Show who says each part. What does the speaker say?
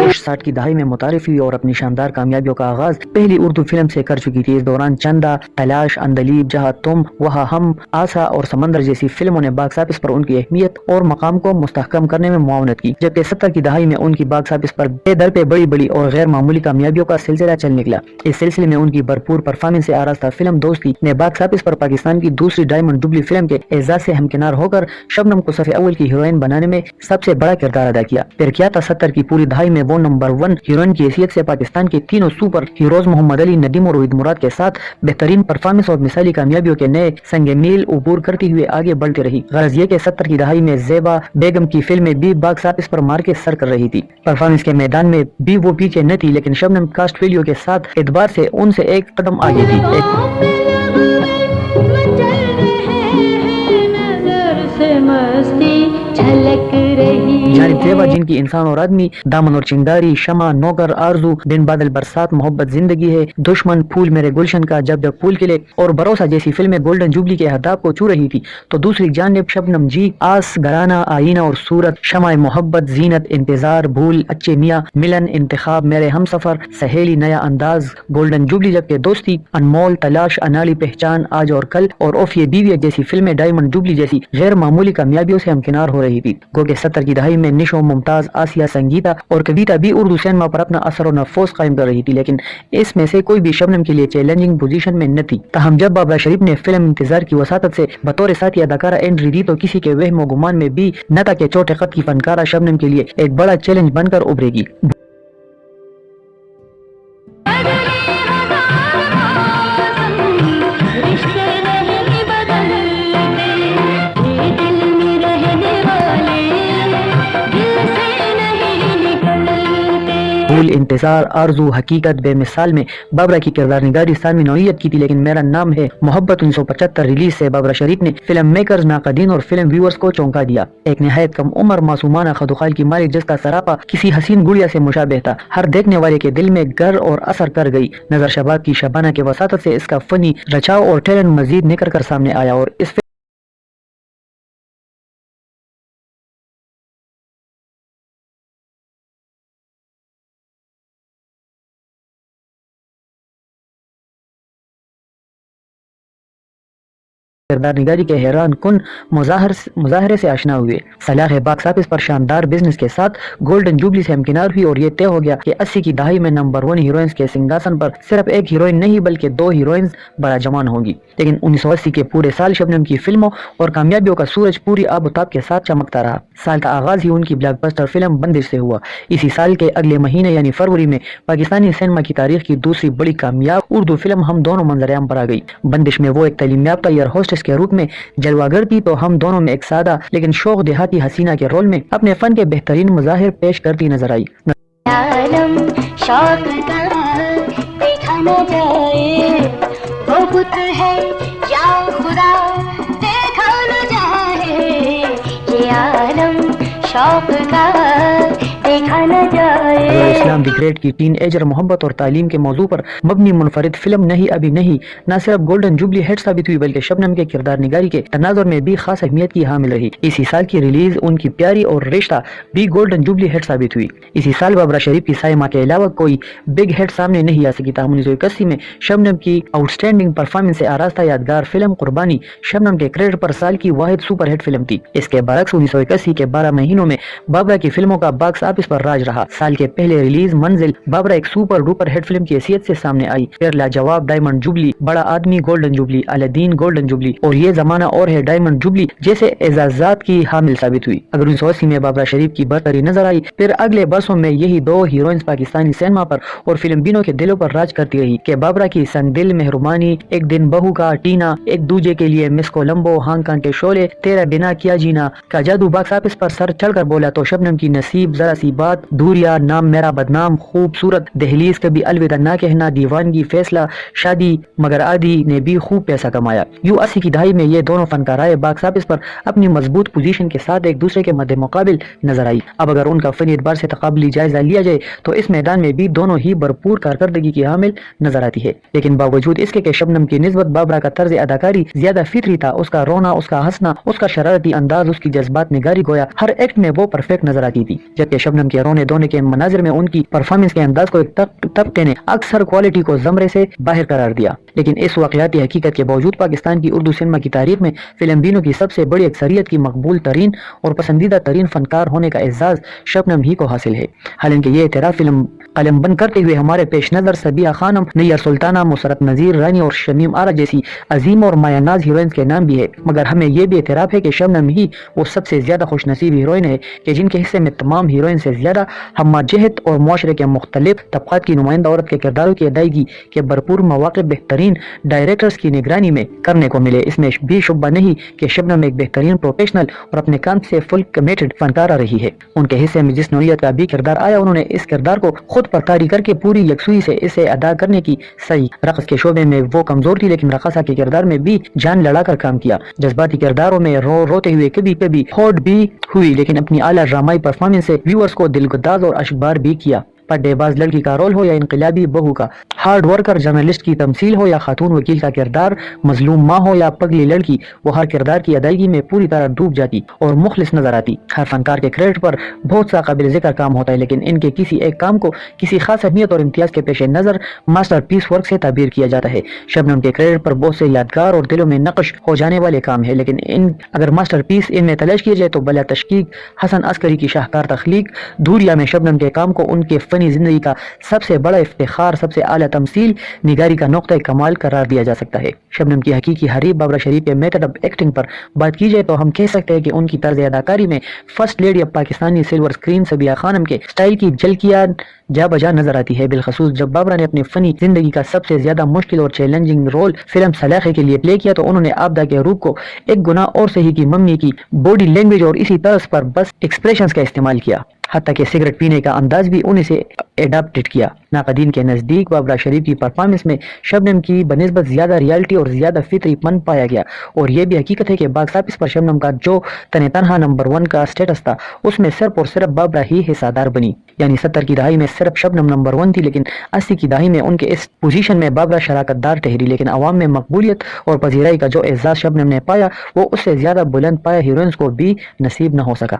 Speaker 1: گوش 60 کی دہائی میں متعارف ہوئی اور اپنی شاندار کامیابیوں کا آغاز پہلی اردو فلم سے کر چکی تھی۔ اس دوران چندا، تلاش، اندلیب، جہاں تم، وہاں ہم، آسا اور سمندر جیسی فلموں نے باکس آفس پر ان کی اہمیت اور مقام کو مستحکم کرنے میں معاونت کی، جبکہ 70 کی دہائی میں ان کی باکس آفس پر بے در پہ بڑی بڑی اور غیر معمولی کامیابیوں کا سلسلہ چل نکلا۔ اس سلسلے میں ان کی بھرپور پرفارمنس سے آراستہ فلم دوستی نے باکس آفس پر پاکستان کی دوسری ڈائمنڈ جوبلی فلم کے اعزاز سے ہمکنار ہو کر شبنم کو صف اول کی ہیروئن بنانے میں سب سے بڑا کردار ادا کیا۔ پھر کیا تھا 70 کی پوری دہائی میں وہ نمبر 1 ہیروئن کی حیثیت سے پاکستان کے تینوں سپر ہیروز محمد علی، ندیم اور وحید مراد کے ساتھ بہترین پرفارمنس اور مثالی کامیابیوں کے نئے سنگ میل عبور کرتی ہوئے آگے بڑھتی رہی۔ غرض یہ کہ 70 کی دہائی میں زیبا بیگم کی فلمیں بھی باکس آفس پر مار کے سر کر رہی تھی۔ پرفارمنس کے میدان میں بھی وہ پیچھے نہ تھی، لیکن شبنم کاسٹ ویلیو کے ساتھ اعتبار سے ان سے ایک قدم آگے تھی۔ جانب زیبا جن کی انسان اور آدمی، دامن اور چنگاری، شمع، نوکر، آرزو، دن بادل برسات، محبت زندگی ہے، دشمن، پھول میرے گلشن کا، جب جب پھول کھلے اور بھروسہ جیسی فلمیں گولڈن جوبلی کے اہداف کو چھو رہی تھی، تو دوسری جانب شبنم جی آس، گھرانہ، آئینہ اور صورت، شمع محبت، زینت، انتظار، بھول، اچھے میاں، ملن، انتخاب، میرے ہم سفر، سہیلی، نیا انداز، گولڈن جوبلی، جبکہ دوستی، انمول، تلاش، اناڑی، پہچان، آج اور کل اور اوفیے بیوی جیسی فلمیں ڈائمنڈ جوبلی جیسی غیر معمولی کامیابیوں سے ہمکنار ہو رہی تھی۔ گو کہ 70 کی دہائی میں نشو، ممتاز، آسیہ، سنگیتا اور کویتا بھی اردو سینما پر اپنا اثر و نفوذ قائم کر رہی تھی، لیکن اس میں سے کوئی بھی شبنم کے لیے چیلنجنگ پوزیشن میں نہ تھی۔ تاہم جب بابرا شریف نے فلم انتظار کی وساطت سے بطور ساتھی اداکارہ انٹری دی تو کسی کے وہم و گمان میں بھی نہ تھا کہ چھوٹے قد کی فنکارہ شبنم کے لیے ایک بڑا چیلنج بن کر ابھرے گی۔ پھول، انتظار، آرزو، حقیقت، بے مثال میں بابرا کی کردار نگاری ثانوی نوعیت کی تھی، لیکن میرا نام ہے محبت 1975 ریلیز سے بابرا شریف نے فلم میکرز، ناقدین اور فلم ویورز کو چونکا دیا۔ ایک نہایت کم عمر، معصومانہ خدوخال کی مالک جس کا سراپا کسی حسین گڑیا سے مشابہ تھا، ہر دیکھنے والے کے دل میں گر اور اثر کر گئی۔ نظر شباب کی شبانہ کے وساطت سے اس کا فنی رچاؤ اور ٹیلنٹ مزید نکھر کر سامنے آیا اور اس کردار نگاری کے حیران کن مظاہرے سے آشنا ہوئے۔ سلاخ باکس آفس پر شاندار بزنس کے ساتھ گولڈن جوبلی سے ہمکنار ہوئی اور یہ طے ہو گیا کہ 80 کی دہائی میں نمبر 1 ہیروئنز کے سنگھاسن پر صرف ایک ہیروئن نہیں بلکہ 2 ہیروئنز براجمان ہوگی۔ لیکن 1980 کے پورے سال شبنم کی فلموں اور کامیابیوں کا سورج پوری آب و تاب کے ساتھ چمکتا رہا۔ سال کا آغاز ہی ان کی بلاک بسٹر فلم بندش سے ہوا۔ اسی سال کے اگلے مہینے یعنی فروری میں پاکستانی سینما کی تاریخ کی دوسری بڑی کامیاب اردو فلم ہم دونوں منظر عام پر آ گئی۔ بندش میں وہ ایک تعلیم یافتہ ایئر ہوسٹس کے روپ میں جلوہ گر تھی تو ہم دونوں میں ایک سادہ لیکن شوق دیہاتی حسینہ کے رول میں اپنے فن کے بہترین مظاہر پیش کرتی نظر آئی۔
Speaker 2: عالم شوق کا دیکھا نہ جائے، وہ بت ہے یا خدا دیکھا نہ جائے، یہ عالم شوق کا دیکھا نہ جائے۔
Speaker 1: اسلام دی گریٹ کی ٹین ایجر محبت اور تعلیم کے موضوع پر مبنی منفرد فلم نہیں ابھی نہیں نہ صرف گولڈن جوبلی ہٹ ثابت ہوئی بلکہ شبنم کے کردار نگاری کے تناظر میں بھی خاص اہمیت کی حامل رہی۔ اسی سال کی ریلیز ان کی پیاری اور رشتہ بھی گولڈن جوبلی ہٹ ثابت ہوئی۔ اسی سال بابرا شریف کی سائمہ کے علاوہ کوئی بگ ہٹ سامنے نہیں آ سکی، تاہم 1981 میں شبنم کی آؤٹ اسٹینڈنگ پرفارمنس سے آراستہ یادگار فلم قربانی شبنم کے کریڈٹ پر سال کی واحد سپر ہٹ فلم تھی۔ اس کے برعکس 1981 کے 12 مہینوں میں بابرا کی فلموں کا باکس آفس پر راج رہا۔ سال کے پہلے ریلیز منزل بابرا ایک سپر ڈوپر ہٹ فلم کی حیثیت سے سامنے آئی، پھر لاجواب ڈائمنڈ جوبلی، بڑا آدمی گولڈن جوبلی، الدین گولڈن جوبلی اور یہ زمانہ اور ہے ڈائمنڈ جوبلی جیسے اعزازات کی حامل ثابت ہوئی۔ اگر 1980 میں بابرا شریف کی برتری نظر آئی، پھر اگلے برسوں میں یہی 2 ہیروئنز پاکستانی سینما پر اور فلم بینوں کے دلوں پر راج کرتی رہی کہ بابرا کی سنگ دل، مہربانی، ایک دن بہو کا، ٹینا، ایک دوجے کے لیے، مس کولمبو، ہانگ کانگ کے شعلے، تیرا بنا کیا جینا کا جادو باکس آفس پر سر چڑھ کر بولا تو شبنم کی نصیب، ذرا سی بات، دوریا، نام میرا بدنام، خوبصورت، دہلیز، کبھی الوداع نہ کہنا، دیوانگی، فیصلہ، شادی مگر آدھی نے بھی خوب پیسہ کمایا۔ یوں 80 کی دہائی میں یہ دونوں فنکارائے باکس آفس پر اپنی مضبوط پوزیشن کے ساتھ ایک دوسرے کے مد مقابل نظر آئی۔ اب اگر ان کا فنی اعتبار سے تقابلی جائزہ لیا جائے تو اس میدان میں بھی دونوں ہی بھرپور کارکردگی کی حامل نظر آتی ہے، لیکن باوجود اس کے کہ شبنم کی نسبت بابرا کا طرز اداکاری زیادہ فطری تھا، اس کا رونا، اس کا ہنسنا، اس کا شرارتی انداز، اس کی جذبات نگاری گویا ہر ایکٹ میں وہ پرفیکٹ نظر آتی تھی، جبکہ شبنم کے رونے دھونے کے مناظر آخر میں ان کی پرفارمنس کے انداز کو ایک طبقے نے اکثر کوالٹی کو زمرے سے باہر قرار دیا، لیکن اس واقعاتی حقیقت کے باوجود پاکستان کی اردو سینما کی تاریخ میں فلم بینوں کی سب سے بڑی اکثریت کی مقبول ترین اور پسندیدہ ترین فنکار ہونے کا اعزاز شبنم ہی کو حاصل ہے۔ حالانکہ یہ اعتراف فلم قلم بند کرتے ہوئے ہمارے پیش نظر سبیہ خانم، نیر سلطانہ، مسرت نذیر رانی اور شمیم آرا جیسی عظیم اور مایہ ناز ہیروئنز کے نام بھی ہے، مگر ہمیں یہ بھی اعتراف ہے کہ شبنم ہی وہ سب سے زیادہ خوش نصیب ہیروئن ہے کہ جن کے حصے میں تمام ہیروئن سے زیادہ ہمہ جہت اور معاشرے کے مختلف طبقات کی نمائندہ عورت کے کرداروں کی ادائیگی کے بھرپور مواقع بہترین ڈائریکٹرز کی نگرانی میں کرنے کو ملے۔ اس میں بھی شبہ نہیں کہ شبنم ایک بہترین پروفیشنل اور اپنے کام سے فل کمیٹڈ فنکارہ رہی ہے۔ ان کے حصے میں جس نوعیت کا بھی کردار آیا، انہوں نے اس کردار کو خود پر طاری کر کے پوری یکسوئی سے اسے ادا کرنے کی صحیح۔ رقص کے شعبے میں وہ کمزور تھی، لیکن رقاصہ کے کردار میں بھی جان لڑا کر کام کیا۔ جذباتی کرداروں میں روتے ہوئے کبھی کبھی ہارٹ بھی ہوئی، لیکن اپنی اعلیٰ ڈرامائی پرفارمنس سے ویورز کو دلگداز اور اشبار بھی کیا۔ پردے باز لڑکی کا رول ہو یا انقلابی بہو کا، ہارڈ ورکر جرنلسٹ کی تمثیل ہو یا خاتون وکیل کا کردار، مظلوم ماں ہو یا پگلی لڑکی، وہ ہر کردار کی ادائیگی میں پوری طرح ڈوب جاتی اور مخلص نظر آتی۔ ہر فنکار کے کریڈٹ پر بہت سا قابل ذکر کام ہوتا ہے، لیکن ان کے کسی ایک کام کو کسی خاص اہمیت اور امتیاز کے پیش نظر ماسٹر پیس ورک سے تعبیر کیا جاتا ہے۔ شبنم کے کریڈٹ پر بہت سے یادگار اور دلوں میں نقش ہو جانے والے کام ہیں، لیکن اگر ماسٹر پیس ان میں تلاش کیے جائے تو بلا تشکیک حسن عسکری کی شاہکار تخلیق دھوریا میں شبنم کے کام کو ان کے فنی زندگی کا سب سے بڑا افتخار، سب سے اعلیٰ تمثیل نگاری کا نقطہ کمال قرار دیا جا سکتا ہے۔ شبنم کی حقیقی حریف بابرہ شریف کے میتھڈ آف ایکٹنگ پر بات کی جائے تو ہم کہہ سکتے ہیں کہ ان کی طرز اداکاری میں first lady of Pakistani silver screen Sabiha Khanum کے سٹائل کی جھلکیاں جا بجا نظر آتی ہے، بالخصوص جب بابرہ نے اپنی فنی زندگی کا سب سے زیادہ مشکل اور چیلنجنگ رول فلم سلاخی کے لیے پلے کیا تو انہوں نے آبدہ کے روپ کو ایک گناہ اور صحیح کی ممی کی باڈی لینگویج اور اسی طرز پر بس ایکسپریشنز کا استعمال کیا، حتیٰ کہ سگریٹ پینے کا انداز بھی انہیں سے اڈاپٹڈ کیا۔ ناقدین کے نزدیک بابرہ شریف کی پرفارمنس میں شبنم کی بنسبت زیادہ ریالٹی اور زیادہ فطری پن پایا گیا، اور یہ بھی حقیقت ہے کہ باکس آفس پر شبنم کا جو تنہا نمبر 1 کا سٹیٹس تھا، اس میں صرف اور صرف بابرہ ہی حصہ دار بنی۔ یعنی 70 کی دہائی میں صرف شبنم نمبر 1 تھی، لیکن 80 کی دہائی میں ان کے اس پوزیشن میں بابرہ شراکت دار ٹھہری، لیکن عوام میں مقبولیت اور پذیرائی کا جو اعزاز شبنم نے پایا وہ اس سے زیادہ بلند پایا ہیروئنز کو بھی نصیب نہ ہو سکا۔